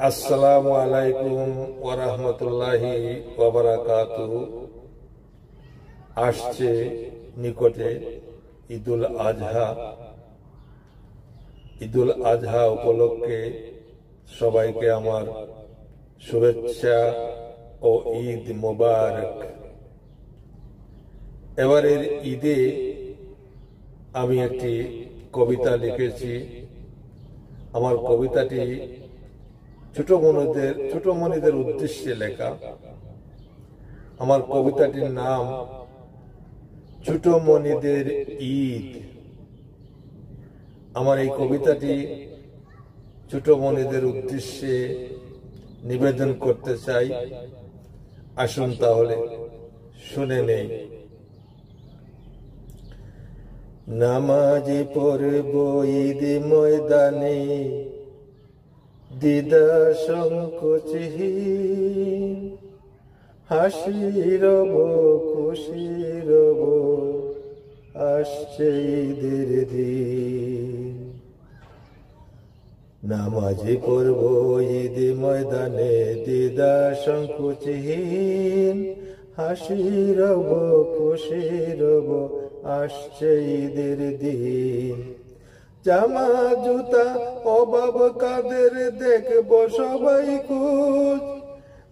আসসালামু আলাইকুম ওয়া রাহমাতুল্লাহি ওয়া বারাকাতুহু। আসছে নিকটে ঈদুল আজহা। ঈদুল আজহা উপলক্ষে সবাইকে আমার শুভেচ্ছা ও ঈদ মোবারক। এবারের ঈদে আমি একটি কবিতা লিখেছি। আমার কবিতাটি ছোট মনিদের উদ্দেশ্যে লেখা। আমার কবিতাটির নাম ছোট মনিদের ঈদ। আমার এই কবিতাটি ছোট মনিদের উদ্দেশ্যে নিবেদন করতে চাই। আসুন তাহলে শুনে নেই। নামাজি পড়ব ঈদ ময়দানে, দিদা সংকোচহীন, হাসি রব খুশি রব, আসছে ঈদের দিন। নামাজি পড়ব ঈদ ময়দানে, দিদা সংকোচহীন, হাসি রব খুশি রব, আসছে ঈদের দিন। জামা জুতা অভাব কাদের দেখব সবাই খুঁজ,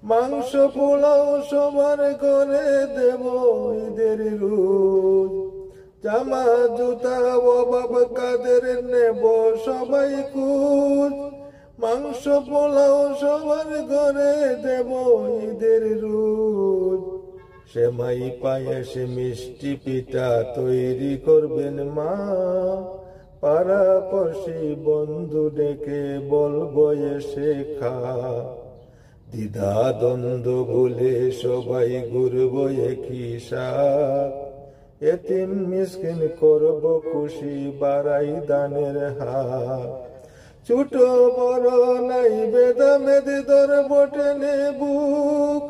মাংস পোলাও সবার ঘরে দেব ঈদের রোজ। জামা জুতা অভাব কাদের নেব সবাই খুঁজ, মাংস পোলাও সবার ঘরে দেব ঈদের রোজ। সেমাই পায়েস মিষ্টি পিঠা তৈরি করবেন মা, পাড়া পড়শি বন্ধু ডেকে বলবো এসে খা। দ্বিধা দ্বন্দ্ব ভুলে সবাই ঘুরবো একই সাথ, এতিম মিসকিন করব খুশি, বাড়াই দানের হাত। ছোট বড় নাই ভেদাভেদ ধরব টেনে বুক,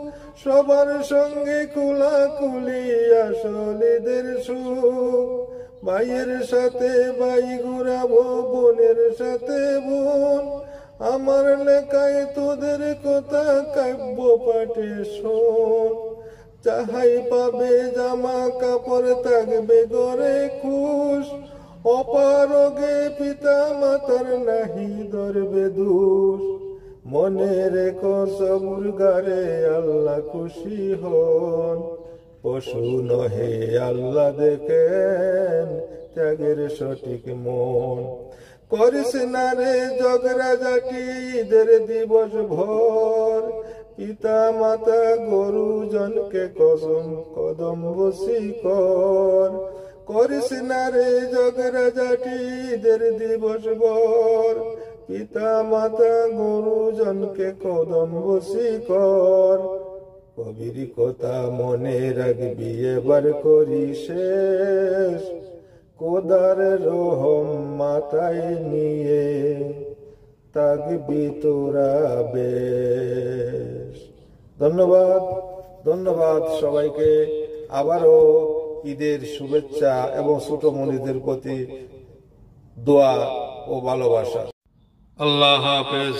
সবার সঙ্গে কুলাকুলি আসল ঈদের সুখ। ভাইয়ের সাথে ভাই ঘুরাবো, বোনের সাথে বোন, আমার লেখায় তোদের কথা কাব্য পাঠে শোন। যাহাই পাবে জামা কাপড় থাকবে ঘরে খুশ, অপারগে পিতা মাতার নাহি ধরবে দোষ। মনে রেখো সবুর গারে আল্লাহ খুশি হন, পশু নহে আল্লাহ দেখেন ত্যাগের সঠিক মন। করিস না রে ঝগড়া ঝাঁটি ঈদের দিবস ভর, পিতা মাতা গরুজনকে কদম বসি কর। করিস না রে ঝগড়া ঝাঁটি ঈদের দিবস ভর, পিতা মাতা গরুজনকে কদম বসি কর। কবির কথা মনে রাখবি এবার করি শেষ, খোদার রহম মাথায় নিয়ে থাকবি তোরা বেশ। ধন্যবাদ ধন্যবাদ সবাইকে। আবারও ঈদের শুভেচ্ছা এবং ছোট মনিদের প্রতি দোয়া ও ভালোবাসা। আল্লাহ হাফেজ।